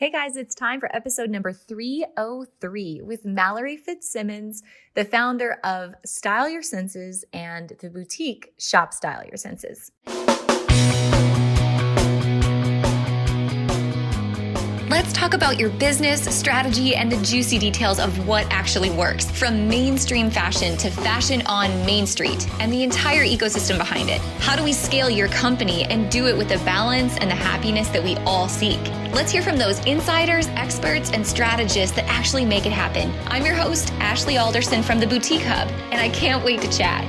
Hey guys, it's time for episode number 303 with Mallory Fitzsimmons, the founder of Style Your Senses and the boutique Shop Style Your Senses. Let's talk about your business, strategy, and the juicy details of what actually works, from mainstream fashion to fashion on Main Street and the entire ecosystem behind it. How do we scale your company and do it with the balance and the happiness that we all seek? Let's hear from those insiders, experts, and strategists that actually make it happen. I'm your host, Ashley Alderson from the Boutique Hub, and I can't wait to chat.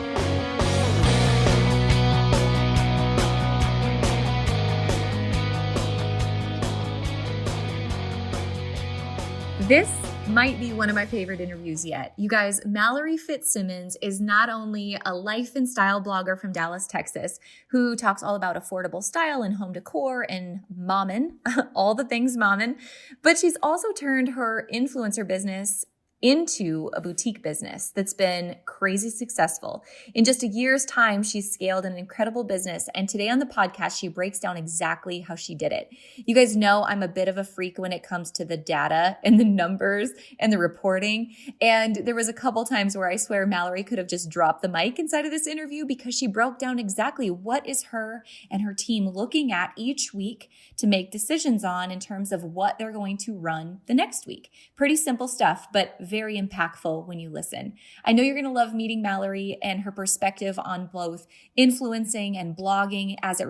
This might be one of my favorite interviews yet. You guys, Mallory Fitzsimmons is not only a life and style blogger from Dallas, Texas, who talks all about affordable style and home decor and mommin', all the things mommin', but she's also turned her influencer business into a boutique business that's been crazy successful. In just a year's time, she's scaled an incredible business. And today on the podcast, she breaks down exactly how she did it. You guys know I'm a bit of a freak when it comes to the data and the numbers and the reporting. And there was a couple times where I swear Mallory could have just dropped the mic inside of this interview because she broke down exactly what is her and her team looking at each week to make decisions on in terms of what they're going to run the next week. Pretty simple stuff, but very impactful when you listen. I know you're going to love meeting Mallory and her perspective on both influencing and blogging as it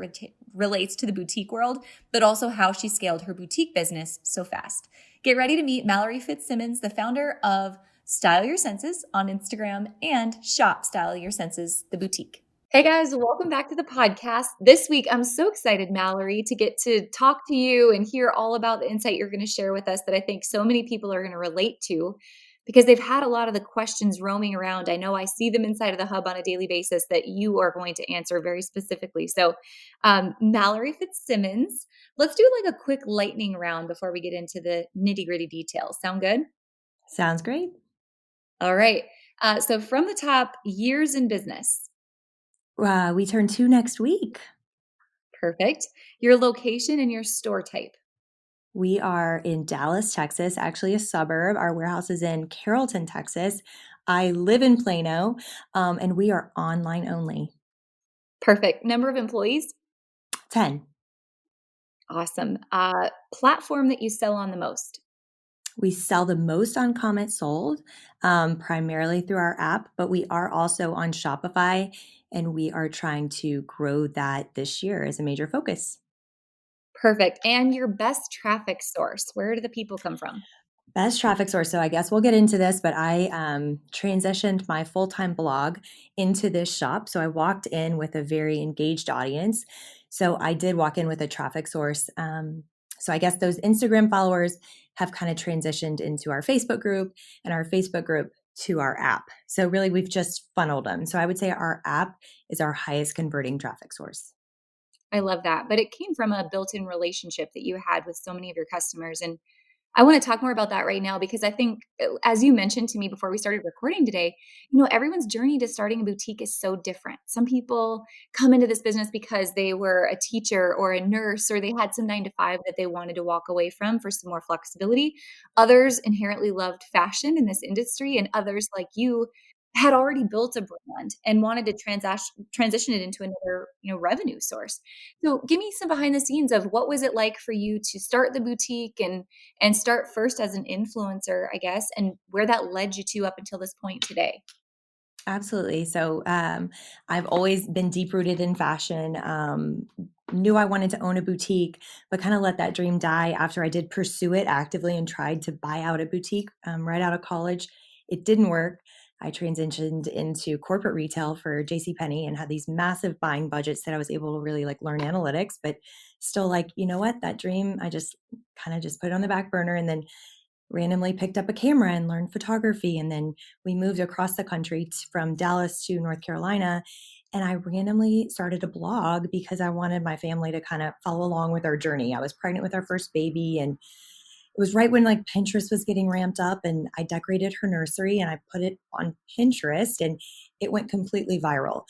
relates to the boutique world, but also how she scaled her boutique business so fast. Get ready to meet Mallory Fitzsimmons, the founder of Style Your Senses on Instagram and Shop Style Your Senses, the boutique. Hey guys, welcome back to the podcast. This week, I'm so excited, Mallory, to get to talk to you and hear all about the insight you're going to share with us that I think so many people are going to relate to, because they've had a lot of the questions roaming around. I know I see them inside of the hub on a daily basis that you are going to answer very specifically. So Mallory Fitzsimmons, let's do like a quick lightning round before we get into the nitty gritty details. Sound good? Sounds great. All right. So from the top, years in business. We turn 2 next week. Perfect. Your location and your store type. We are in Dallas, Texas, actually a suburb. Our warehouse is in Carrollton, Texas. I live in Plano, and we are online only. Perfect. Number of employees? 10. Awesome. Platform that you sell on the most? We sell the most on Comment Sold, primarily through our app, but we are also on Shopify, and we are trying to grow that this year as a major focus. Perfect. And your best traffic source, where do the people come from? Best traffic source. So I guess we'll get into this, but I transitioned my full-time blog into this shop. So I walked in with a very engaged audience. So I did walk in with a traffic source. So I guess those Instagram followers have kind of transitioned into our Facebook group and our Facebook group to our app. So really we've just funneled them. So I would say our app is our highest converting traffic source. I love that. But it came from a built-in relationship that you had with so many of your customers. And I want to talk more about that right now because I think, as you mentioned to me before we started recording today, everyone's journey to starting a boutique is so different. Some people come into this business because they were a teacher or a nurse, or they had some 9 to 5 that they wanted to walk away from for some more flexibility. Others inherently loved fashion in this industry, and others like you had already built a brand and wanted to transition it into another, revenue source. So give me some behind the scenes of what was it like for you to start the boutique and start first as an influencer, I guess, and where that led you to up until this point today. Absolutely. So I've always been deep rooted in fashion. Knew I wanted to own a boutique, but kind of let that dream die after I did pursue it actively and tried to buy out a boutique right out of college. It didn't work. I transitioned into corporate retail for JCPenney and had these massive buying budgets that I was able to really like learn analytics, but still like, you know what, that dream, I just kind of just put it on the back burner and then randomly picked up a camera and learned photography. And then we moved across the country from Dallas to North Carolina. And I randomly started a blog because I wanted my family to kind of follow along with our journey. I was pregnant with our first baby, and it was right when like Pinterest was getting ramped up, and I decorated her nursery and I put it on Pinterest and it went completely viral.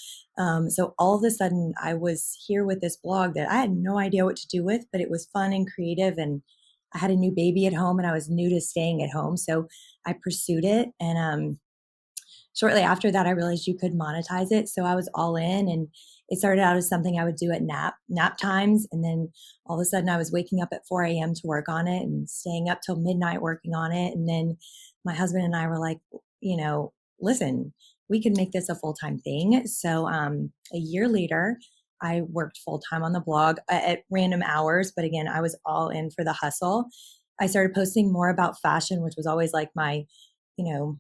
So all of a sudden I was here with this blog that I had no idea what to do with, but it was fun and creative, and I had a new baby at home and I was new to staying at home. So I pursued it. And shortly after that, I realized you could monetize it. So I was all in, and it started out as something I would do at nap times. And then all of a sudden I was waking up at 4 a.m. to work on it and staying up till midnight working on it. And then my husband and I were like, listen, we can make this a full-time thing. So a year later, I worked full-time on the blog at random hours. But again, I was all in for the hustle. I started posting more about fashion, which was always like my, you know,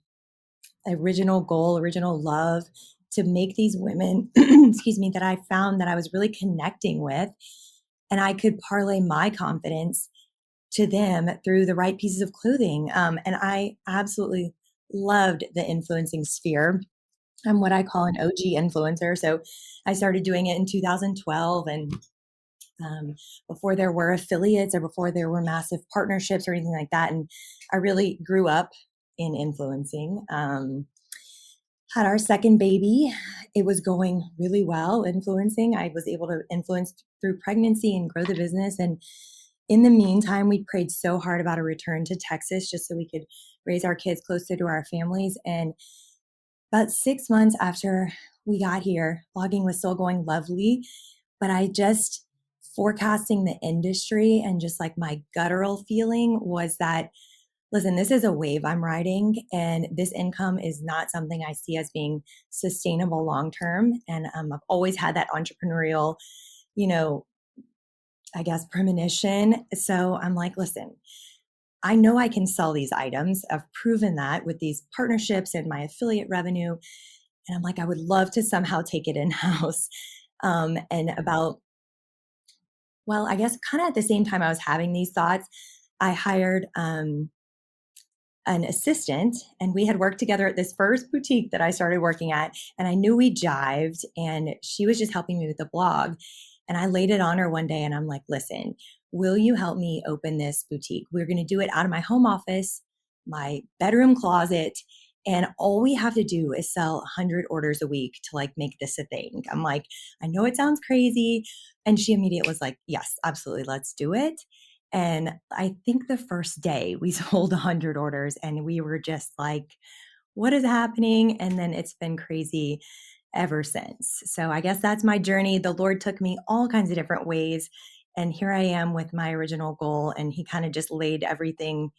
original goal, original love, to make these women, excuse me, that I found that I was really connecting with, and I could parlay my confidence to them through the right pieces of clothing. And I absolutely loved the influencing sphere. I'm what I call an OG influencer. So I started doing it in 2012, and before there were affiliates or before there were massive partnerships or anything like that. And I really grew up in influencing. Had our second baby. It was going really well influencing. I was able to influence through pregnancy and grow the business. And in the meantime, we prayed so hard about a return to Texas just so we could raise our kids closer to our families. And about 6 months after we got here, blogging was still going lovely, but I just forecasting the industry and just like my guttural feeling was that, listen, this is a wave I'm riding, and this income is not something I see as being sustainable long term. And I've always had that entrepreneurial, you know, I guess premonition. So I'm like, listen, I know I can sell these items. I've proven that with these partnerships and my affiliate revenue. And I'm like, I would love to somehow take it in house. And about, well, I guess kind of at the same time I was having these thoughts, I hired an assistant, and we had worked together at this first boutique that I started working at, and I knew we jived, and she was just helping me with the blog. And I laid it on her one day and I'm like, listen, will you help me open this boutique? We're going to do it out of my home office, my bedroom closet, and all we have to do is sell 100 orders a week to like make this a thing. I'm like, I know it sounds crazy. And she immediately was like, yes, absolutely, let's do it. And I think the first day we sold 100 orders, and we were just like, what is happening? And then it's been crazy ever since. So I guess that's my journey. The Lord took me all kinds of different ways. And here I am with my original goal. And He kind of just laid everything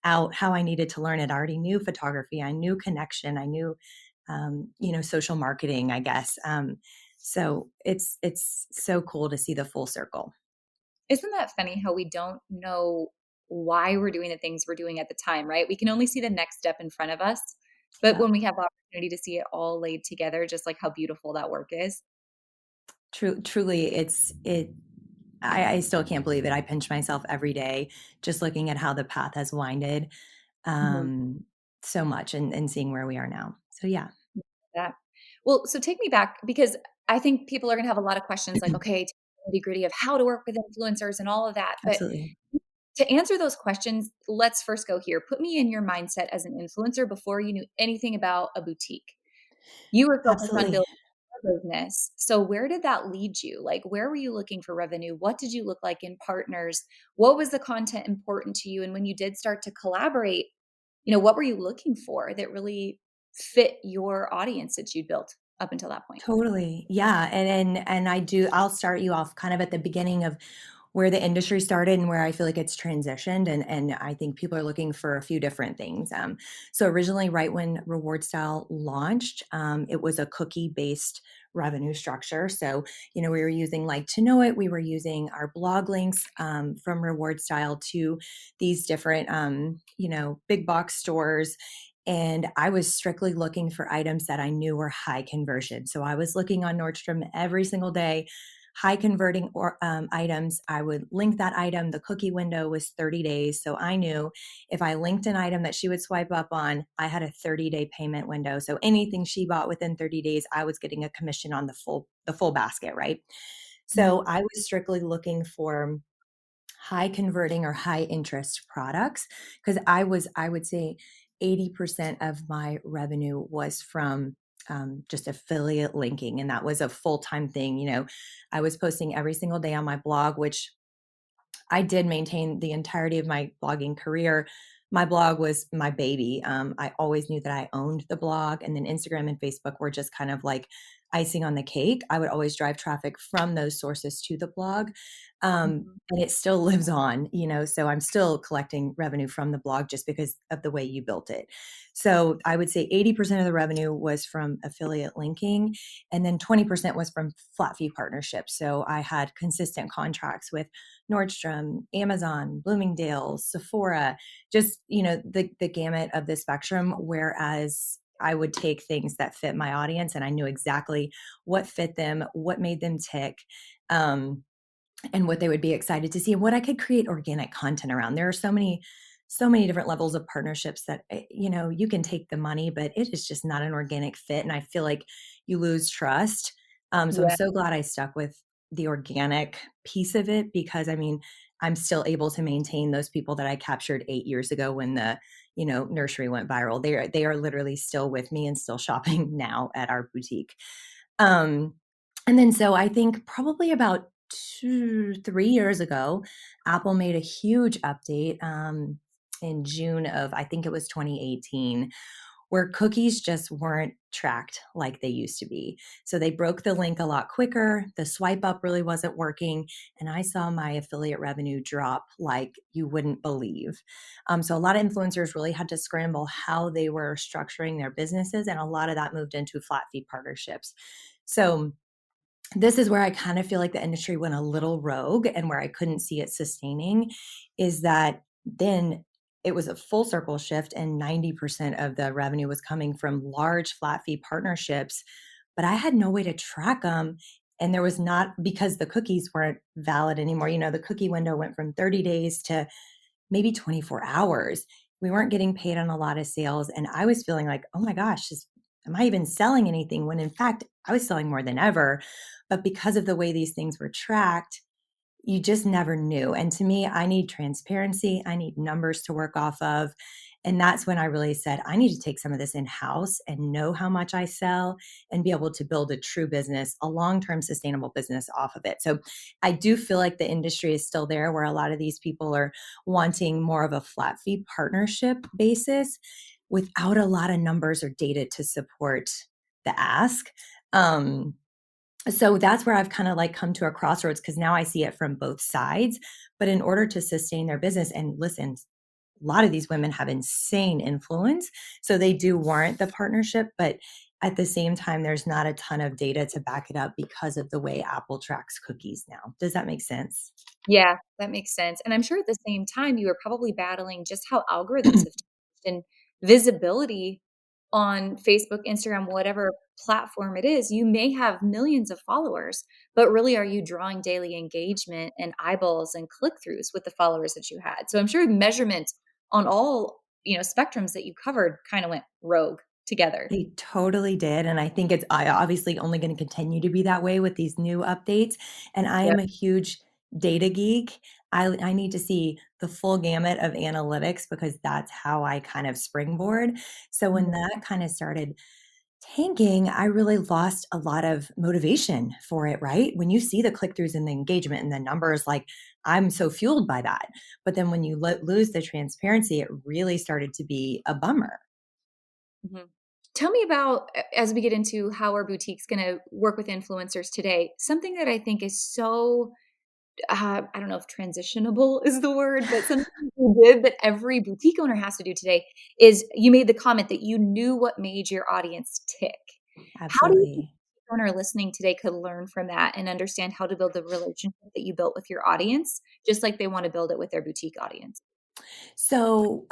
out how I needed to learn it. I already knew photography, I knew connection, I knew, social marketing, I guess. So it's so cool to see the full circle. Isn't that funny how we don't know why we're doing the things we're doing at the time, right? We can only see the next step in front of us. But Yeah. when we have the opportunity to see it all laid together, just like how beautiful that work is. Truly, I still can't believe it. I pinch myself every day just looking at how the path has winded, Mhm. um, so much, and seeing where we are now. So yeah, That. Well, so take me back because I think people are going to have a lot of questions like, okay, nitty-gritty of how to work with influencers and all of that. But absolutely. to answer those questions, let's first go here. Put me in your mindset as an influencer before you knew anything about a boutique. You were focused on Absolutely. building your business. So where did that lead you? Like, where were you looking for revenue? What did you look like in partners? What was the content important to you? And when you did start to collaborate, what were you looking for that really fit your audience that you'd built up until that point? Totally. Yeah. And I'll start you off kind of at the beginning of where the industry started and where I feel like it's transitioned. And I think people are looking for a few different things. So originally, right when Reward Style launched, it was a cookie based revenue structure. So, we were using Like to Know It. We were using our blog links from Reward Style to these different, big box stores, and I was strictly looking for items that I knew were high conversion. So I was looking on Nordstrom every single day, high converting items. I would link that item. The cookie window was 30 days. So I knew if I linked an item that she would swipe up on, I had a 30-day payment window. So anything she bought within 30 days, I was getting a commission on the full basket, right? Mhm. So I was strictly looking for high converting or high interest products because I would say 80% of my revenue was from just affiliate linking, and that was a full-time thing. I was posting every single day on my blog, which I did maintain the entirety of my blogging career. My blog was my baby. I always knew that I owned the blog, and then Instagram and Facebook were just kind of like icing on the cake. I would always drive traffic from those sources to the blog. Mhm. And it still lives on, so I'm still collecting revenue from the blog just because of the way you built it. So I would say 80% of the revenue was from affiliate linking, and then 20% was from flat fee partnerships. So I had consistent contracts with Nordstrom, Amazon, Bloomingdale's, Sephora, just, the gamut of the spectrum. Whereas I would take things that fit my audience and I knew exactly what fit them, what made them tick. Um, and what they would be excited to see and what I could create organic content around. There are so many different levels of partnerships that you can take the money, but it is just not an organic fit, and I feel like you lose trust. So I'm Yeah. so glad I stuck with the organic piece of it because I mean, I'm still able to maintain those people that I captured 8 years ago when the nursery went viral. They are literally still with me and still shopping now at our boutique. Um, and then so I think probably about 2, 3 years ago, Apple made a huge update, in June of I think it was 2018, where cookies just weren't tracked like they used to be. So they broke the link a lot quicker, the swipe up really wasn't working, and I saw my affiliate revenue drop like you wouldn't believe. So a lot of influencers really had to scramble how they were structuring their businesses, and a lot of that moved into flat fee partnerships. So this is where I kind of feel like the industry went a little rogue and where I couldn't see it sustaining is that then it was a full circle shift and 90% of the revenue was coming from large flat fee partnerships, but I had no way to track them. And there was not because the cookies weren't valid anymore. The cookie window went from 30 days to maybe 24 hours. We weren't getting paid on a lot of sales. And I was feeling like, oh my gosh, am I even selling anything? When in fact, I was selling more than ever. But because of the way these things were tracked, you just never knew. And to me, I need transparency. I need numbers to work off of. And that's when I really said, I need to take some of this in house and know how much I sell and be able to build a true business, a long term sustainable business off of it. So I do feel like the industry is still there where a lot of these people are wanting more of a flat fee partnership basis without a lot of numbers or data to support the ask. Um, so that's where I've kind of like come to a crossroads because now I see it from both sides. But in order to sustain their business, and listen, a lot of these women have insane influence. So they do warrant the partnership. But at the same time, there's not a ton of data to back it up because of the way Apple tracks cookies now. Does that make sense? Yeah, that makes sense, and I'm sure at the same time, you were probably battling just how algorithms have changed and visibility on Facebook, Instagram, whatever platform it is. You may have millions of followers, but really, are you drawing daily engagement and eyeballs and click-throughs with the followers that you had? So I'm sure measurement on all, spectrums that you covered kinda went rogue together. They totally did, and I think it's obviously only gonna continue to be that way with these new updates, and I am Yep. a huge data geek. I need to see the full gamut of analytics because that's how I kind of springboard. So when Mhm. that kinda started tanking, I really lost a lot of motivation for it, right? When you see the click-throughs and the engagement and the numbers, like, I'm so fueled by that, but then when you lose the transparency, it really started to be a bummer. Mhm. Tell me about, as we get into how our boutique's gonna work with influencers today, something that I think is so, I don't know if transitionable is the word, but something you did that every boutique owner has to do today is you made the comment that you knew what made your audience tick. How do you think Absolutely. an owner listening today could learn from that and understand how to build the relationship that you built with your audience, just like they wanna build it with their boutique audience? So,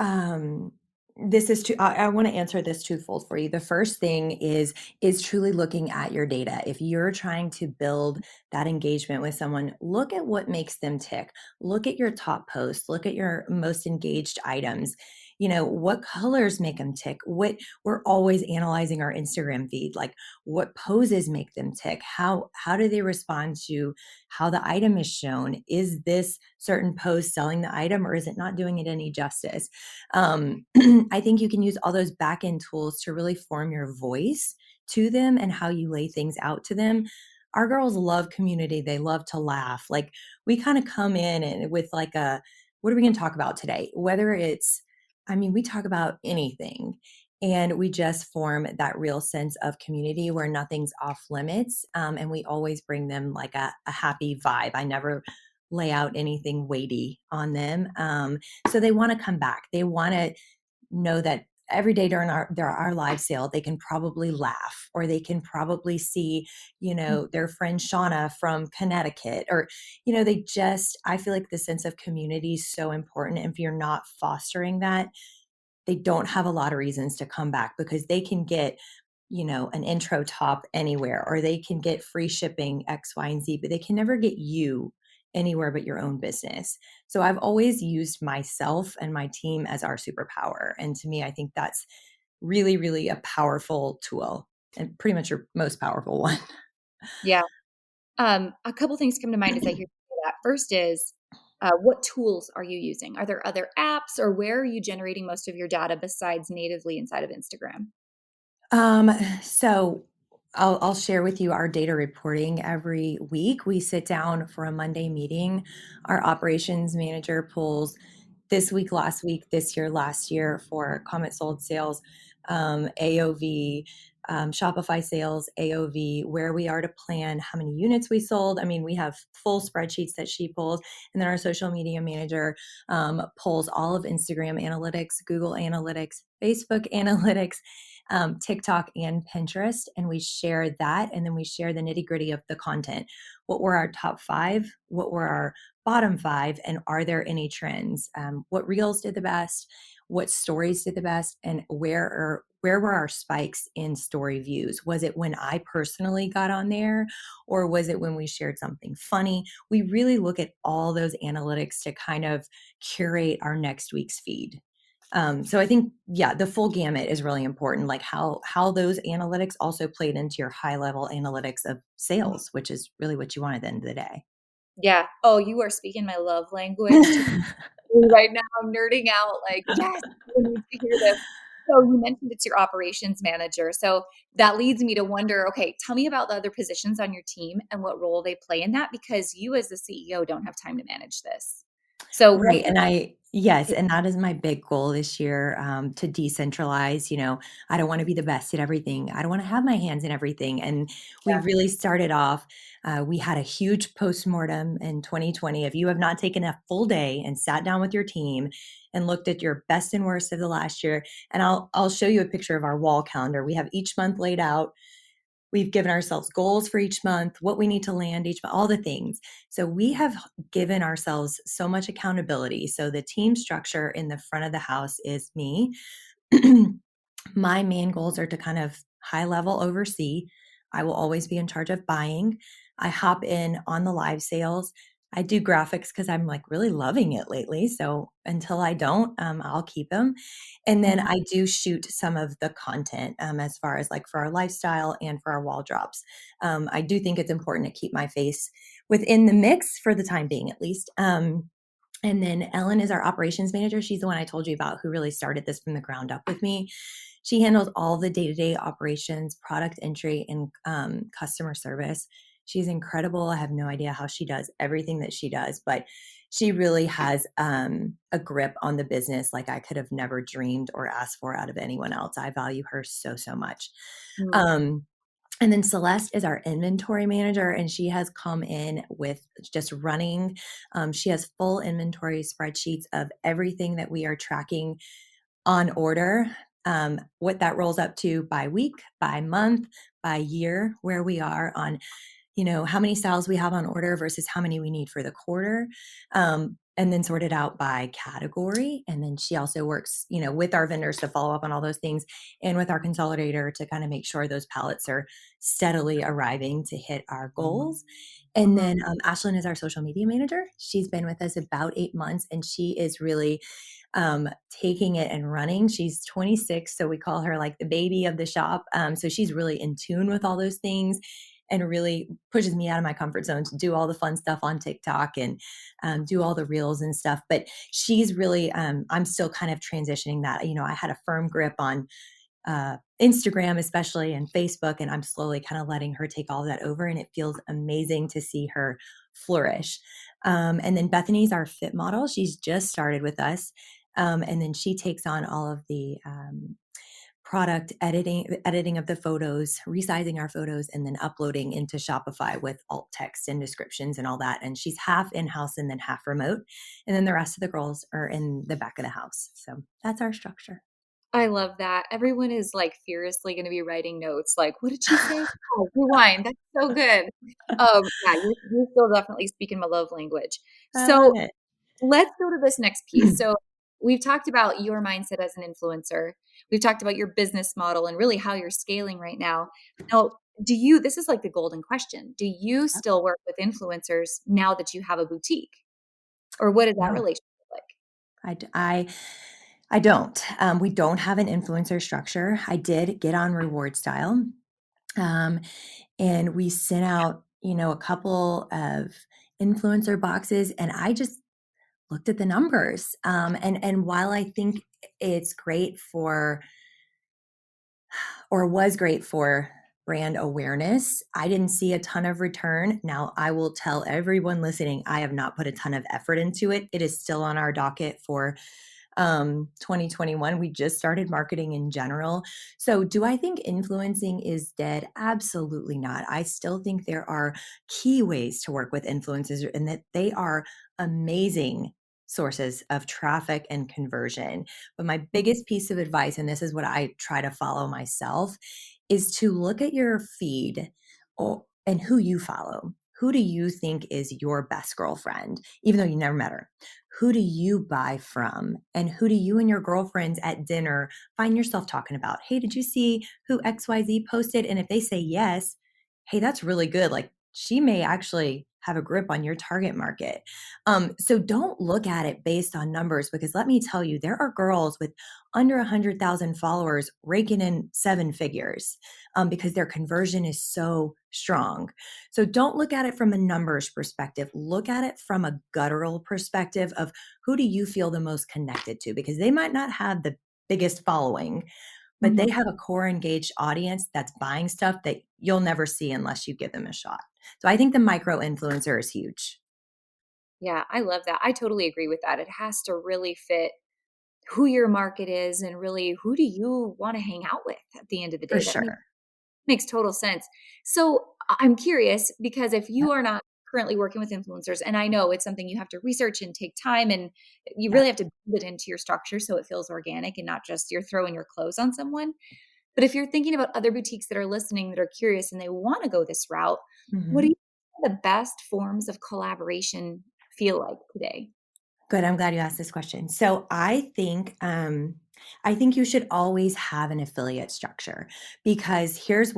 this is I want to answer this twofold for you. The first thing is truly looking at your data. If you're trying to build that engagement with someone, look at what makes them tick. Look at your top posts. Look at your most engaged items. What colors make them tick? What we're always analyzing our Instagram feed, like what poses make them tick? How do they respond to how the item is shown? Is this certain post selling the item or is it not doing it any justice? I think you can use all those back end tools to really form your voice to them and how you lay things out to them. our girls love community. They love to laugh. Like we kind of come in and with like a, what are we going to talk about today? Whether it's, I mean, we talk about anything and we just form that real sense of community where nothing's off limits. And we always bring them like a happy vibe. I never lay out anything weighty on them. So they want to come back. They want to know that every day during our live sale, they can probably laugh or they can probably see, their friend Shauna from Connecticut or, they just, I feel like the sense of community is so important. And if you're not fostering that, they don't have a lot of reasons to come back because they can get, an intro top anywhere or they can get free shipping X, Y, and Z, but they can never get you anywhere but your own business. So I've always used myself and my team as our superpower. And to me, I think that's really, really a powerful tool and pretty much your most powerful one. Yeah. A couple things come to mind as I hear you say that. First is, what tools are you using? Are there other apps or where are you generating most of your data besides natively inside of Instagram? So I'll share with you our data reporting every week. We sit down for a Monday meeting. Our operations manager pulls this week, last week, this year, last year for Comet Sold sales, AOV, Shopify sales, AOV, where we are to plan, how many units we sold. I mean, we have full spreadsheets that she pulls. And then our social media manager pulls all of Instagram analytics, Google analytics, Facebook analytics, TikTok and Pinterest, and we share that. And then we share the nitty gritty of the content. What were our top five? What were our bottom five? And are there any trends? What reels did the best? What stories did the best? And where were our spikes in story views? Was it when I personally got on there, or was it when we shared something funny? We really look at all those analytics to kind of curate our next week's feed. So I think, yeah, the full gamut is really important, like how those analytics also played into your high level analytics of Mhm. sales, which is really what you want at the end of the day. Yeah. Oh, you are speaking my love language to right now. I'm nerding out like, yes, I need to hear this. So you mentioned it's your operations manager. So that leads me to wonder, okay, tell me about the other positions on your team and what role they play in that because you as the CEO don't have time to manage this. So what Right, and yes, and that is my big goal this year, to decentralize, I don't wanna be the best at everything. I don't wanna have my hands in everything, and we yeah. really started off, we had a huge postmortem in 2020. If you have not taken a full day and sat down with your team and looked at your best and worst of the last year, and I'll show you a picture of our wall calendar. We have each month laid out. We've given ourselves goals for each month, what we need to land each month, all the things. So we have given ourselves so much accountability. So the team structure in the front of the house is me. My main goals are to kind of high level oversee. I will always be in charge of buying. I hop in on the live sales. I do graphics because I'm like really loving it lately. So until I don't, I'll keep them. And then Mhm. I do shoot some of the content as far as like for our lifestyle and for our wall drops. I do think it's important to keep my face within the mix for the time being, at least. And then Ellen is our operations manager. She's the one I told you about who really started this from the ground up with me. She handles all the day to day operations, product entry, and customer service. She's incredible. I have no idea how she does everything that she does, but she really has a grip on the business like I could have never dreamed or asked for out of anyone else. I value her so, so much. Mm. Um, and then Celeste is our inventory manager, and she has come in with just running. She has full inventory spreadsheets of everything that we are tracking on order, what that rolls up to by week, by month, by year, where we are on, how many styles we have on order versus how many we need for the quarter. And then sorted out by category. And then she also works, with our vendors to follow up on all those things and with our consolidator to kind of make sure those pallets are steadily arriving to hit our goals. And Mhm. then Ashlyn is our social media manager. She's been with us about 8 months and she is really taking it and running. She's 26, so we call her like the baby of the shop. So she's really in tune with all those things and really pushes me out of my comfort zone to do all the fun stuff on TikTok and do all the reels and stuff. But she's really, I'm still kind of transitioning that. I had a firm grip on Instagram, especially, and Facebook. And I'm slowly kind of letting her take all of that over. And it feels amazing to see her flourish. And then Bethany's our fit model. She's just started with us. And then she takes on all of the product editing of the photos, resizing our photos, and then uploading into Shopify with alt text and descriptions and all that. And she's half in-house and then half remote. And then the rest of the girls are in the back of the house. So that's our structure. I love that. Everyone is like furiously going to be writing notes like, what did she say? Oh, rewind. That's so good. Yeah, you're still definitely speaking my love language. I love So it. let's go to this next piece. So we've talked about your mindset as an influencer. We've talked about your business model and really how you're scaling right now. Now, this is like the golden question. Do you still work with influencers now that you have a boutique? Or what is that No, relationship like? I don't. We don't have an influencer structure. I did get on Reward Style, um, and we sent out, a couple of influencer boxes, and I just looked at the numbers. And while I think it's great for, or was great for brand awareness, I didn't see a ton of return. Now, I will tell everyone listening, I have not put a ton of effort into it. It is still on our docket for 2021. We just started marketing in general. So, do I think influencing is dead? Absolutely not. I still think there are key ways to work with influencers and that they are amazing sources of traffic and conversion. But my biggest piece of advice, and this is what I try to follow myself, is to look at your feed and who you follow. Who do you think is your best girlfriend, even though you never met her? Who do you buy from? And who do you and your girlfriends at dinner find yourself talking about? Hey, did you see who XYZ posted? And if they say yes, hey, that's really good. Like she may actually have a grip on your target market. So don't look at it based on numbers because let me tell you, there are girls with under 100,000 followers raking in seven figures because their conversion is so strong. So don't look at it from a numbers perspective. Look at it from a guttural perspective of who do you feel the most connected to because they might not have the biggest following, but they Mhm. have a core engaged audience that's buying stuff that you'll never see unless you give them a shot. So I think the micro influencer is huge. Yeah, I love that. I totally agree with that. It has to really fit who your market is and really who do you want to hang out with at the end of the For day. That sure. makes total sense. So I'm curious because if Yep. you are not currently working with influencers, and I know it's something you have to research and take time and you really Yep. have to build it into your structure so it feels organic and not just you're throwing your clothes on someone. But if you're thinking about other boutiques that are listening that are curious and they want to go this route, what do Mhm. you think the best forms of collaboration feel like today? Good. I'm glad you asked this question. So I think you should always have an affiliate structure because here's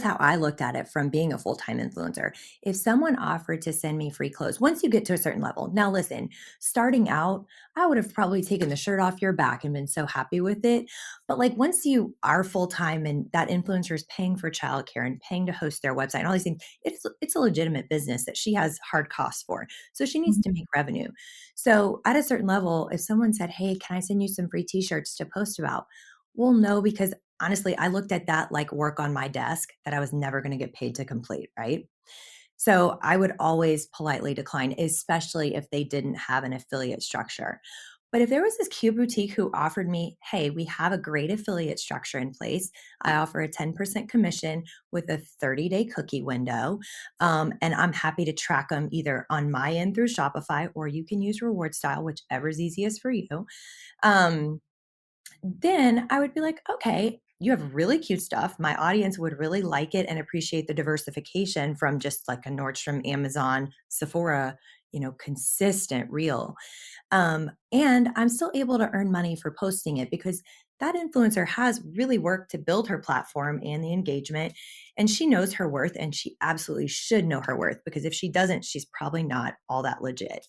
how I looked at it from being a full-time influencer. If someone offered to send me free clothes, once you get to a certain level, now listen, starting out, I would have probably taken the shirt off your back and been so happy with it. But like once you are full-time and that influencer is paying for childcare and paying to host their website and all these things, it's a legitimate business that she has hard costs for. So she needs Mhm. to make revenue. So at a certain level, if someone said, "Hey, can I send you some free t-shirts to post about?" Well, no, because honestly, I looked at that like work on my desk that I was never going to get paid to complete, right? So I would always politely decline, especially if they didn't have an affiliate structure. But if there was this cute boutique who offered me, hey, we have a great affiliate structure in place. I offer a 10% commission with a 30-day cookie window. And I'm happy to track them either on my end through Shopify or you can use Reward Style, whichever's easiest for you. Um, then I would be like, okay, you have really cute stuff. My audience would really like it and appreciate the diversification from just like a Nordstrom, Amazon, Sephora, consistent, real. And I'm still able to earn money for posting it because that influencer has really worked to build her platform and the engagement. And she knows her worth and she absolutely should know her worth because if she doesn't, she's probably not all that legit.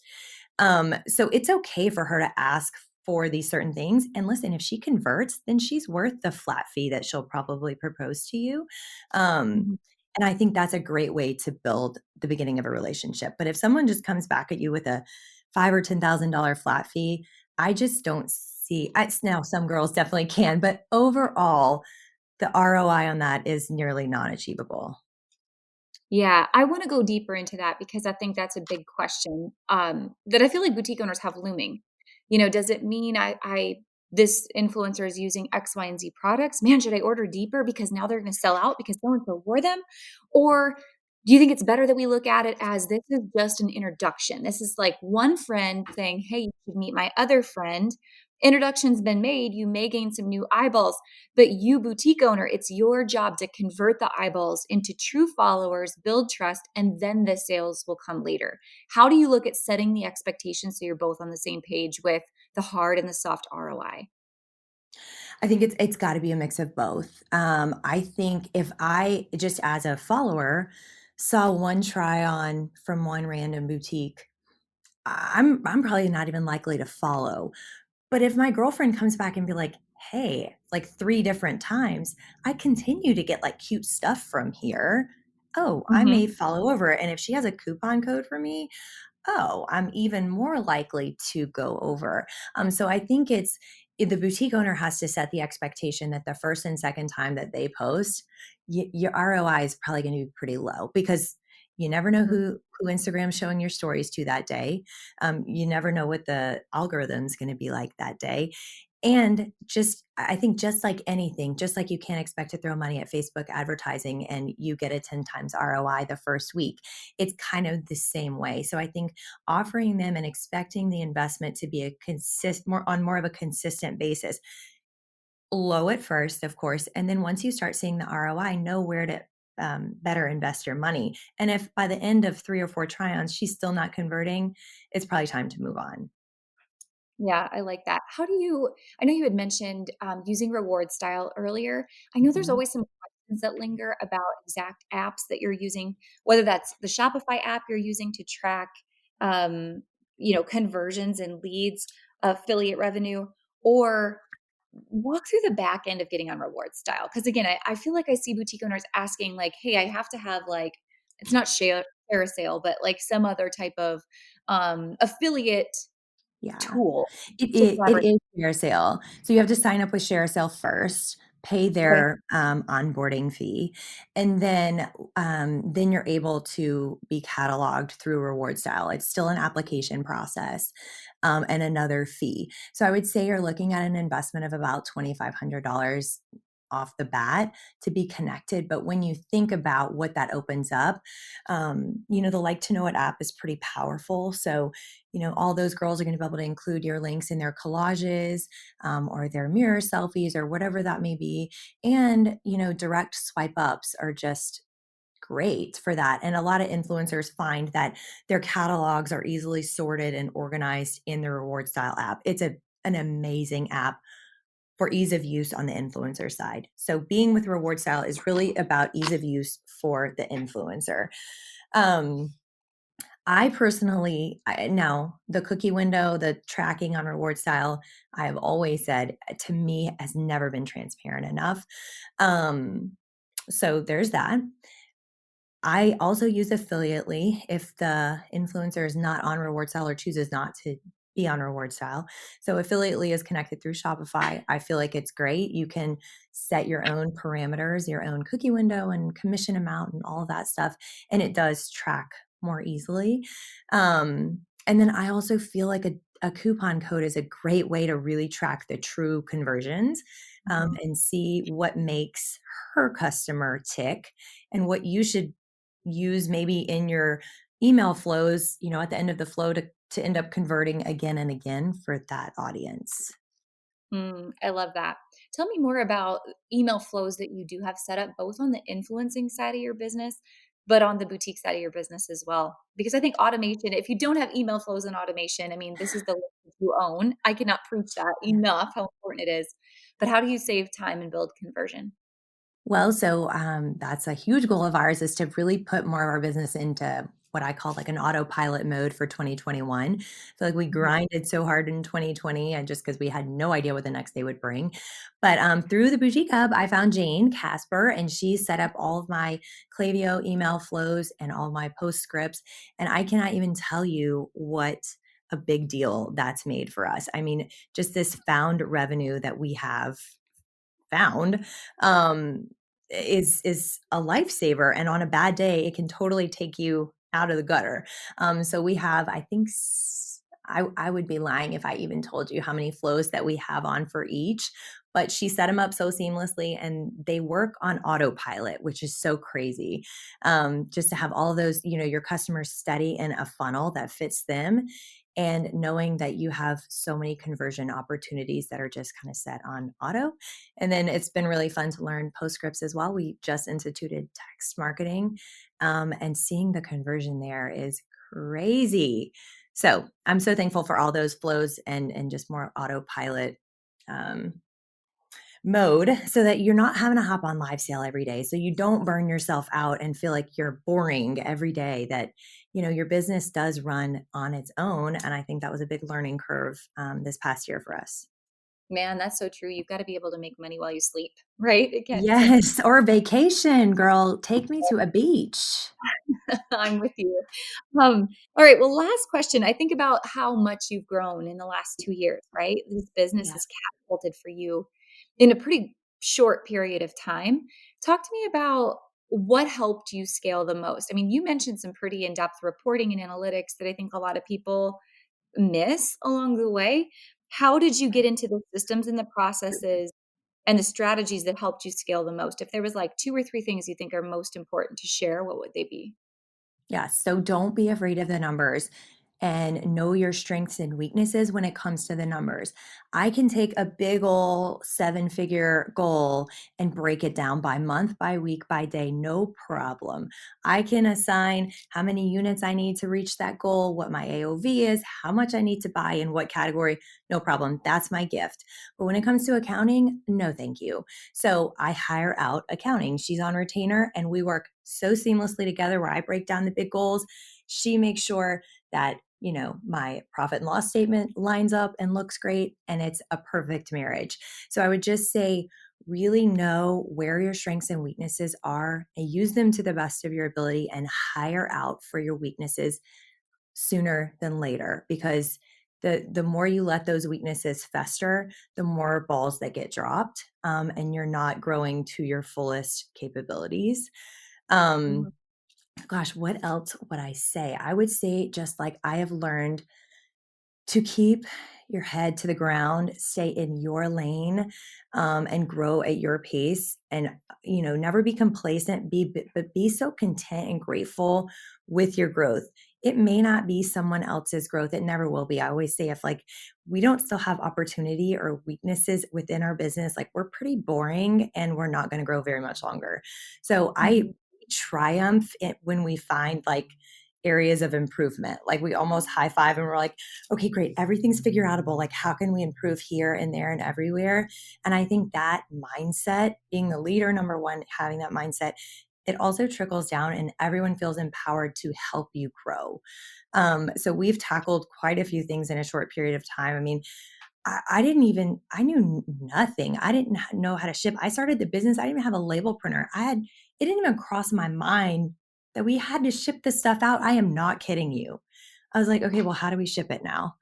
So it's okay for her to ask for these certain things. And listen, if she converts, then she's worth the flat fee that she'll probably propose to you. Um, Mhm. and I think that's a great way to build the beginning of a relationship. But if someone just comes back at you with a five or $10,000 flat fee, I just don't see. Now some girls definitely can, but overall, the ROI on that is nearly non-achievable. Yeah, I wanna go deeper into that because I think that's a big question, that I feel like boutique owners have looming. Does it mean I this influencer is using X, Y, and Z products? Man, should I order deeper because now they're gonna sell out because so and so wore them? Or do you think it's better that we look at it as this is just an introduction? This is like one friend saying, "Hey, you should meet my other friend." Introduction's been made, you may gain some new eyeballs, but you, boutique owner, it's your job to convert the eyeballs into true followers, build trust, and then the sales will come later. How do you look at setting the expectations so you're both on the same page with the hard and the soft ROI? I think it's got to be a mix of both. I think if I just as a follower saw one try on from one random boutique, I'm probably not even likely to follow. But if my girlfriend comes back and be like, "Hey, like 3 different times, I continue to get, like, cute stuff from here." Oh, I may Mhm. follow over, and if she has a coupon code for me, oh, I'm even more likely to go over. So I think the boutique owner has to set the expectation that the first and second time that they post, your ROI is probably going to be pretty low because you never know Mhm. who Instagram's showing your stories to that day. You never know what the algorithm's going to be like that day. And I think just like anything, just like you can't expect to throw money at Facebook advertising and you get a 10 times ROI the first week, it's kind of the same way. So I think offering them and expecting the investment to be more of a consistent basis, low at first, of course, and then once you start seeing the ROI, know where to better invest your money. And if by the end of 3 or 4 try-ons she's still not converting, it's probably time to move on. Yeah, I like that. I know you had mentioned, using reward style earlier. I know there's Mhm. always some questions that linger about exact apps that you're using, whether that's the Shopify app you're using to track, um, conversions and leads, affiliate revenue, or walk through the back end of getting on reward style. Because again, I feel like I see boutique owners asking like, "Hey, I have to have like," it's not share a sale, but like some other type of, affiliate Yeah. tool It to it it collaborate. is ShareASale. So you have to sign up with ShareASale first, pay Okay. their, onboarding fee, and then you're able to be cataloged through Reward Style. It's still an application process, and another fee. So I would say you're looking at an investment of about $2,500 off the bat to be connected, but when you think about what that opens up, the Like to Know It app is pretty powerful, so all those girls are going to be able to include your links in their collages, or their mirror selfies or whatever that may be. And, direct swipe ups are just great for that. And a lot of influencers find that their catalogs are easily sorted and organized in the Reward Style app. An amazing app for ease of use on the influencer side. So being with Reward Style is really about ease of use for the influencer. Um, I personally, now the cookie window, the tracking on Reward Style, I've always said to me has never been transparent enough. Um, so there's that. I also use Affiliately if the influencer is not on Reward Style or chooses not to be on Reward Style. So Affiliately is connected through Shopify. I feel like it's great. You can set your own parameters, your own cookie window and commission amount and all of that stuff. And it does track more easily. And then I also feel like a coupon code is a great way to really track the true conversions, Mhm. and see what makes her customer tick and what you should use maybe in your email flows, at the end of the flow to end up converting again and again for that audience. I love that. Tell me more about email flows that you do have set up both on the influencing side of your business, but on the boutique side of your business as well. Because I think automation, if you don't have email flows and automation, I mean, this is the list that you own. I cannot preach that enough how important it is. But how do you save time and build conversion? Well, so that's a huge goal of ours is to really put more of our business into what I call like an autopilot mode for 2021. I feel like we Mhm. grinded so hard in 2020 and just because we had no idea what the next day would bring. But through the Boutique Hub, I found Jane Casper and she set up all of my Klaviyo email flows and all my post scripts. And I cannot even tell you what a big deal that's made for us. I mean, just this found revenue that we have found is a lifesaver, and on a bad day it can totally take you out of the gutter. So we have, I think I would be lying if I even told you how many flows that we have on for each, but she set them up so seamlessly and they work on autopilot, which is so crazy. Just to have all of those, your customers steady in a funnel that fits them, and knowing that you have so many conversion opportunities that are just kind of set on auto. And then it's been really fun to learn postscripts as well. We just instituted text marketing, and seeing the conversion there is crazy. So I'm so thankful for all those flows and just more autopilot um, mode, so that you're not having to hop on live sale every day. So you don't burn yourself out and feel like you're boring every day, that, your business does run on its own. And I think that was a big learning curve this past year for us. Man, that's so true. You've got to be able to make money while you sleep, right? It can't just Yes. Or vacation, girl. Take me to a beach. I'm with you. All right. Well, last question. I think about how much you've grown in the last 2 years, right? This business Yeah. has catapulted for you in a pretty short period of time. Talk to me about what helped you scale the most. I mean, you mentioned some pretty in depth reporting and analytics that I think a lot of people miss along the way. How did you get into the systems and the processes and the strategies that helped you scale the most? If there was like two or three things you think are most important to share, what would they be? Yes. So don't be afraid of the numbers, and know your strengths and weaknesses when it comes to the numbers. I can take a big ol' seven-figure goal and break it down by month, by week, by day, no problem. I can assign how many units I need to reach that goal, what my AOV is, how much I need to buy in what category, no problem. That's my gift. But when it comes to accounting, no thank you. So I hire out accounting. She's on retainer and we work so seamlessly together, where I break down the big goals. She makes sure that, my profit and loss statement lines up and looks great, and it's a perfect marriage. So I would just say, really know where your strengths and weaknesses are and use them to the best of your ability, and hire out for your weaknesses sooner than later, because the more you let those weaknesses fester, the more balls that get dropped, and you're not growing to your fullest capabilities. Mhm. um, Gosh, what else would I say? I would say, just like, I have learned to keep your head to the ground, stay in your lane, and grow at your pace. And, never be complacent, but be so content and grateful with your growth. It may not be someone else's growth. It never will be. I always say, if like we don't still have opportunity or weaknesses within our business, like, we're pretty boring and we're not going to grow very much longer. So I Mhm. triumph when we find like areas of improvement. Like, we almost high five and we're like, okay, great, everything's figure outable. Like, how can we improve here and there and everywhere? And I think that mindset, being the leader, number one, having that mindset, it also trickles down and everyone feels empowered to help you grow. So we've tackled quite a few things in a short period of time. I mean, I didn't even, I knew nothing. I didn't know how to ship. I started the business. I didn't even have a label printer. It didn't even cross my mind that we had to ship this stuff out. I am not kidding you. I was like, okay, well, how do we ship it now?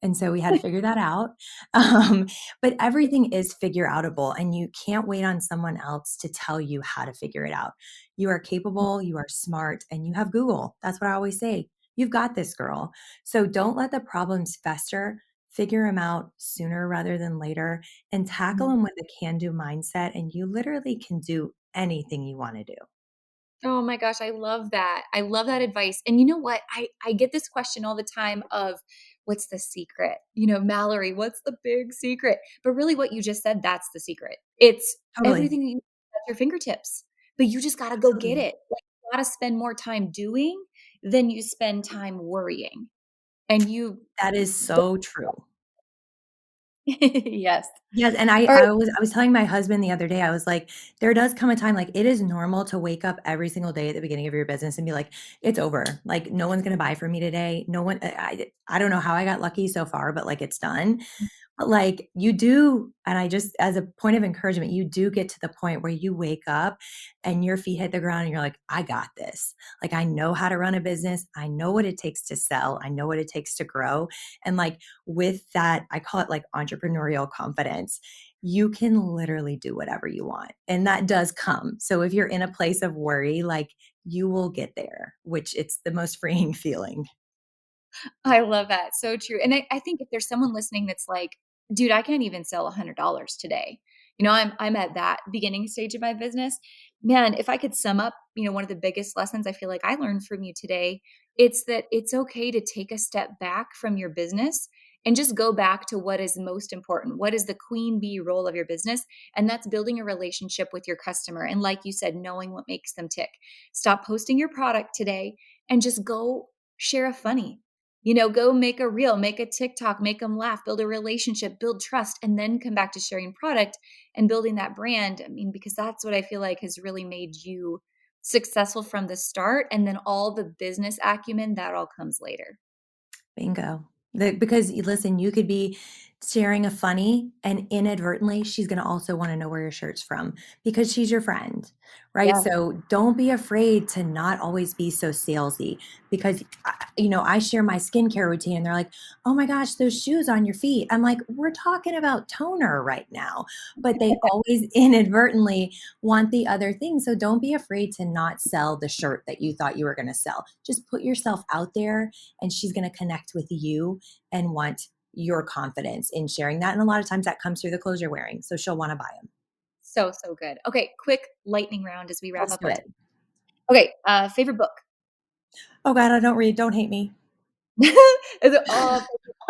And so we had to figure that out. Um, but everything is figure outable, and you can't wait on someone else to tell you how to figure it out. You are capable, you are smart, and you have Google. That's what I always say. You've got this, girl. So don't let the problems fester. Figure them out sooner rather than later, and tackle Mhm. them with a can do mindset. And you literally can do anything you want to do. Oh my gosh, I love that. I love that advice. And you know what? I get this question all the time of what's the secret? Mallory, what's the big secret? But really what you just said, that's the secret. It's Totally. everything that you at your fingertips. But you just got to go get Absolutely. it. Like, you got to spend more time doing than you spend time worrying. And you That is so true. yes. Yes, and I All right. I was I was telling my husband the other day, I was like, there does come a time, like, it is normal to wake up every single day at the beginning of your business and be like, "It's over. Like, no one's gonna buy from me today. No one I don't know how I got lucky so far, but, like, it's done." Like you do, and I just, as a point of encouragement, you do get to the point where you wake up and your feet hit the ground and you're like, I got this. Like, I know how to run a business. I know what it takes to sell. I know what it takes to grow. And like with that, I call it like entrepreneurial confidence. You can literally do whatever you want. And that does come. So if you're in a place of worry, like you will get there, which it's the most freeing feeling. I love that. So true. And I think if there's someone listening that's like, dude, I can't even sell $100 today. I'm at that beginning stage of my business. Man, if I could sum up, one of the biggest lessons I feel like I learned from you today, it's that it's okay to take a step back from your business and just go back to what is most important. What is the queen bee role of your business? And that's building a relationship with your customer. And like you said, knowing what makes them tick. Stop posting your product today and just go share a funny. Go make a reel, make a TikTok, make them laugh, build a relationship, build trust, and then come back to sharing product and building that brand. I mean, because that's what I feel like has really made you successful from the start. And then all the business acumen, that all comes later. Bingo. Because listen, you could be sharing a funny and inadvertently she's going to also want to know where your shirt's from because she's your friend, right? Yeah. So don't be afraid to not always be so salesy because I share my skincare routine and they're like, "Oh my gosh, those shoes on your feet." I'm like, "We're talking about toner right now." But they always inadvertently want the other thing. So don't be afraid to not sell the shirt that you thought you were going to sell. Just put yourself out there and she's going to connect with you and want your confidence in sharing that. And a lot of times that comes through the clothes you're wearing. So she'll want to buy them. So, so good. Okay, quick lightning round as we wrap Let's up do our it. time. Okay, favorite book? Oh God, I don't read. Don't hate me. Is it all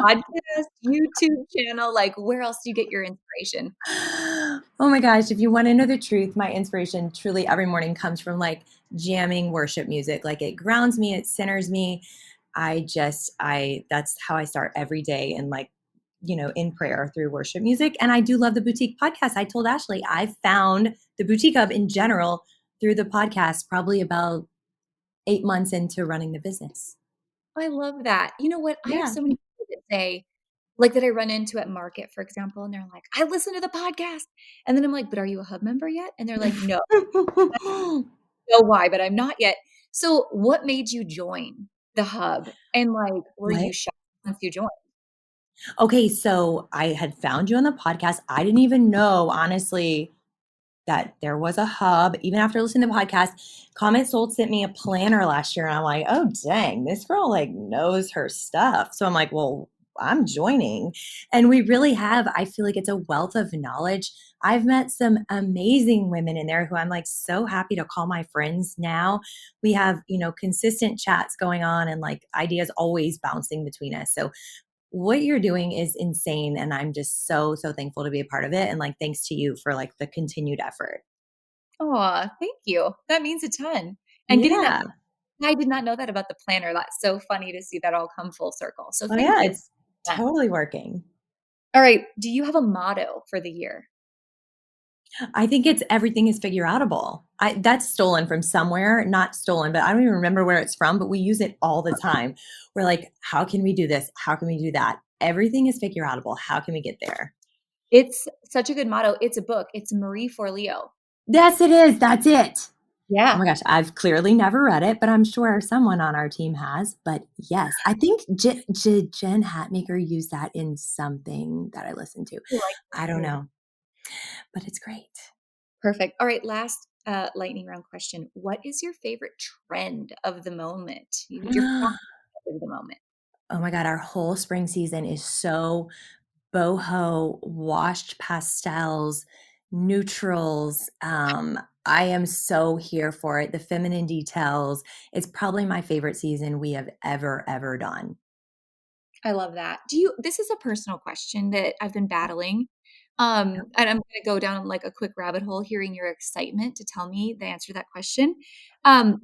podcast, YouTube channel? Like, where else do you get your inspiration? Oh my gosh, if you want to know the truth, my inspiration truly every morning comes from like jamming worship music. Like it grounds me, it centers me. That's how I start every day and like, in prayer through worship music. And I do love the boutique podcast. I told Ashley I found the boutique hub in general through the podcast, probably about 8 months into running the business. I love that. You know what? I have Yeah. so many people that say, like that I run into at market, for example, and they're like, I listen to the podcast. And then I'm like, but are you a hub member yet? And they're like, no, I don't know why, but I'm not yet. So what made you join the hub? And like, were you What? shocked once you joined? Okay, so I had found you on the podcast. I didn't even know, honestly, that there was a hub. Even after listening to the podcast, Comment Sold sent me a planner last year, and I'm like, oh dang, this girl like knows her stuff. So I'm like, well, I'm joining. And we really have, I feel like it's a wealth of knowledge. I've met some amazing women in there who I'm like so happy to call my friends now. We have, consistent chats going on and like ideas always bouncing between us. So what you're doing is insane and I'm just so so thankful to be a part of it and like thanks to you for like the continued effort. Oh, thank you. That means a ton. And getting that, Yeah. I did not know that about the planner. That's so funny to see that all come full circle. So Oh thank yeah, you. it's Yeah. totally working. All right. Do you have a motto for the year? I think it's everything is figure outable. That's stolen from somewhere, not stolen, but I don't even remember where it's from, but we use it all the time. We're like, how can we do this? How can we do that? Everything is figure outable. How can we get there? It's such a good motto. It's a book. It's Marie Forleo. Yes, it is. That's it. Oh Yeah. my gosh, I've clearly never read it, but I'm sure someone on our team has. But yes, I think Jen Hatmaker used that in something that I listened to. I like I don't it. know, but it's great. Perfect. All right, last lightning round question. What is your favorite trend of the moment? Your fashion of the moment? Oh my God, our whole spring season is so boho, washed pastels, neutrals. I am so here for it. The feminine details. It's probably my favorite season we have ever done. I love that. This is a personal question that I've been battling. And I'm gonna go down like a quick rabbit hole hearing your excitement to tell me the answer to that question.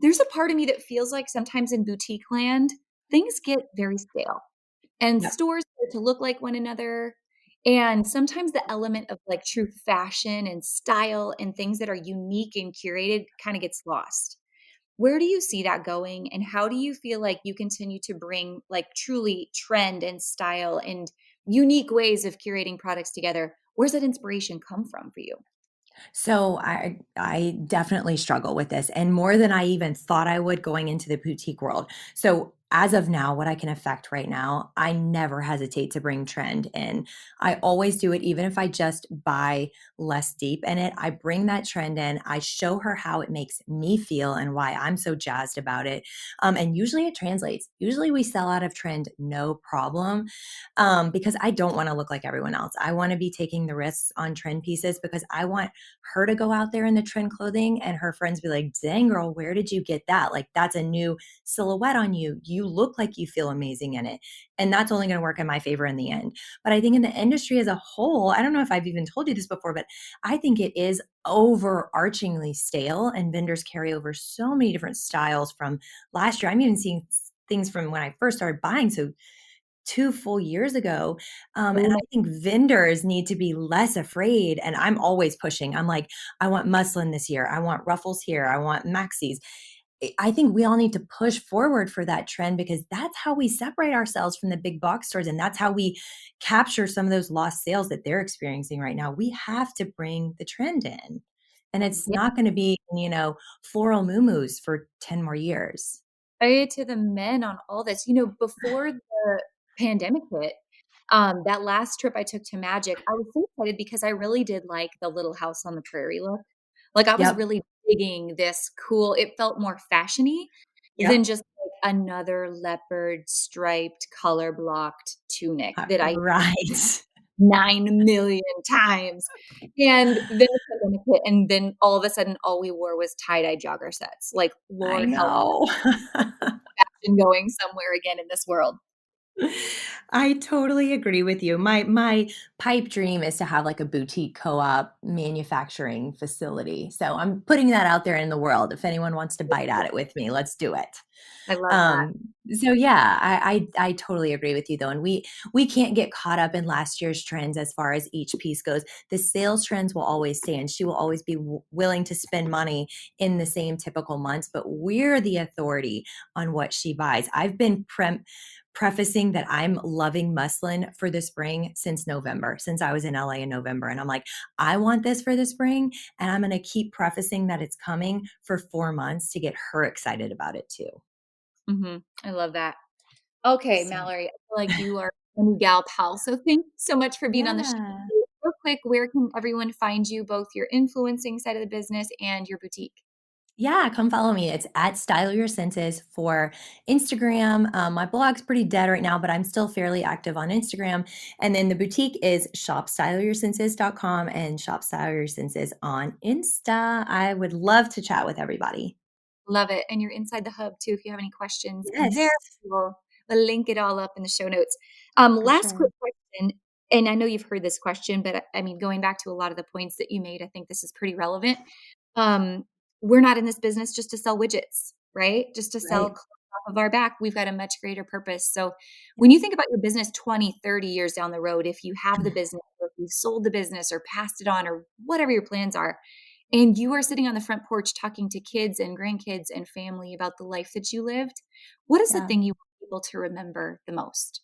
There's a part of me that feels like sometimes in boutique land, things get very stale. And Yep. stores start to look like one another. And sometimes the element of like true fashion and style and things that are unique and curated kind of gets lost. Where do you see that going? And how do you feel like you continue to bring like truly trend and style and unique ways of curating products together. Where's that inspiration come from for you? So I definitely struggle with this, and more than I even thought I would going into the boutique world. So as of now, what I can affect right now, I never hesitate to bring trend in. I always do it, even if I just buy less deep in it. I bring that trend in. I show her how it makes me feel and why I'm so jazzed about it. And usually it translates. Usually we sell out of trend, no problem, because I don't want to look like everyone else. I want to be taking the risks on trend pieces because I want her to go out there in the trend clothing and her friends be like, dang girl, where did you get that? Like that's a new silhouette on you. You look like you feel amazing in it. And that's only going to work in my favor in the end. But I think in the industry as a whole, I don't know if I've even told you this before, but I think it is overarchingly stale and vendors carry over so many different styles from last year. I'm even seeing things from when I first started buying. So 2 full years ago, and I think vendors need to be less afraid, and I'm always pushing. I'm like, "I want muslin this year. I want ruffles here. I want maxis." I think we all need to push forward for that trend because that's how we separate ourselves from the big box stores, and that's how we capture some of those lost sales that they're experiencing right now. We have to bring the trend in, and it's Yeah, not gonna be, floral muumuus for 10 more years. to the men on all this. Before the pandemic hit, that last trip I took to Magic, I was so excited because I really did like the Little House on the Prairie look. Like, I was Yep, really digging this cool it felt more fashiony than yep. just, like, another leopard striped color blocked tunic that I Right. 9,000,000 times. And then the pandemic hit, and then all of a sudden, all we wore was tie-dye jogger sets. Like, I Lord help know. fashion going somewhere again in this world. I totally agree with you. My pipe dream is to have like a boutique co-op manufacturing facility. So I'm putting that out there in the world. If anyone wants to bite at it with me, let's do it. I love that. Um, so yeah, I totally agree with you though. And we can't get caught up in last year's trends as far as each piece goes. The sales trends will always stay and she will always be willing to spend money in the same typical months, but we're the authority on what she buys. I've been prefacing that I'm loving muslin for the spring since November, since I was in LA in November. And I'm like, I want this for the spring. And I'm going to keep prefacing that it's coming for 4 months to get her excited about it too. Mhm. I love that. Okay, So, Mallory, I feel like you are a new gal pal, so thank you so much for being on the show. yeah. Real quick, where can everyone find you, both your influencing side of the business and your boutique? Yeah, come follow me. It's at Style Your Senses for Instagram. My blog's pretty dead right now, but I'm still fairly active on Instagram. And then the boutique is shopstyleyoursenses.com and Shop Style Your Senses on Insta. I would love to chat with everybody. Love it, and you're inside the hub too if you have any questions there. Yes, We'll link it all up in the show notes. for Last sure. quick question, and I know you've heard this question, but I mean, going back to a lot of the points that you made, I think this is pretty relevant. Um, we're not in this business just to sell widgets, right? Just to sell Right. clothes off of our back. We've got a much greater purpose. So when you think about your business 20, 30 years down the road, if you have the business or if you sold the business or passed it on or whatever your plans are, and you are sitting on the front porch talking to kids and grandkids and family about the life that you lived, what is the Yeah. thing you want people to remember the most?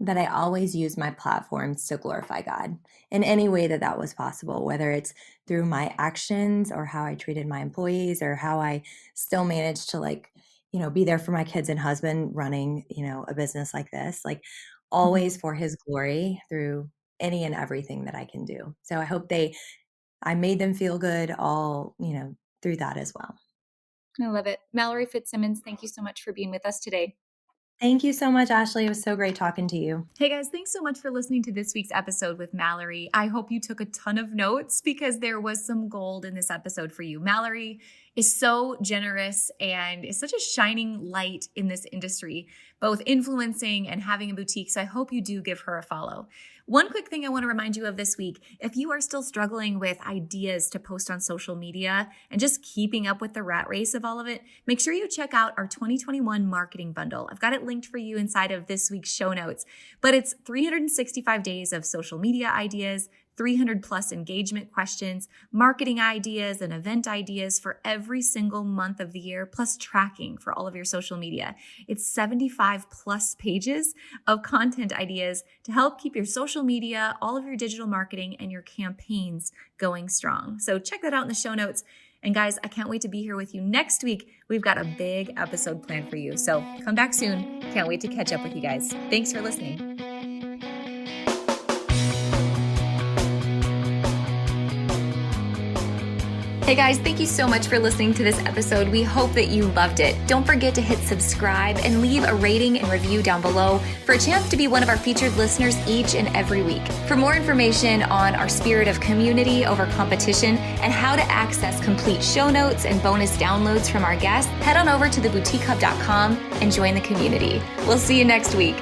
That I always use my platforms to glorify God in any way that that was possible, whether it's through my actions or how I treated my employees or how I still managed to be there for my kids and husband running, a business like this, like always Mhm. for his glory through any and everything that I can do. So I hope I made them feel good all, through that as well. I love it. Mallory Fitzsimmons, thank you so much for being with us today. Thank you so much, Ashley. It was so great talking to you. Hey guys, thanks so much for listening to this week's episode with Mallory. I hope you took a ton of notes because there was some gold in this episode for you. Mallory is so generous and is such a shining light in this industry, both influencing and having a boutique. So I hope you do give her a follow. One quick thing I want to remind you of this week, if you are still struggling with ideas to post on social media and just keeping up with the rat race of all of it, make sure you check out our 2021 marketing bundle. I've got it linked for you inside of this week's show notes. But it's 365 days of social media ideas, 300 plus engagement questions, marketing ideas and event ideas for every single month of the year, plus tracking for all of your social media. It's 75 plus pages of content ideas to help keep your social media, all of your digital marketing, and your campaigns going strong. So check that out in the show notes. And guys, I can't wait to be here with you next week. We've got a big episode planned for you. So come back soon. Can't wait to catch up with you guys. Thanks for listening. Hey guys, thank you so much for listening to this episode. We hope that you loved it. Don't forget to hit subscribe and leave a rating and review down below for a chance to be one of our featured listeners each and every week. For more information on our spirit of community over competition and how to access complete show notes and bonus downloads from our guests, head on over to theboutiquehub.com and join the community. We'll see you next week.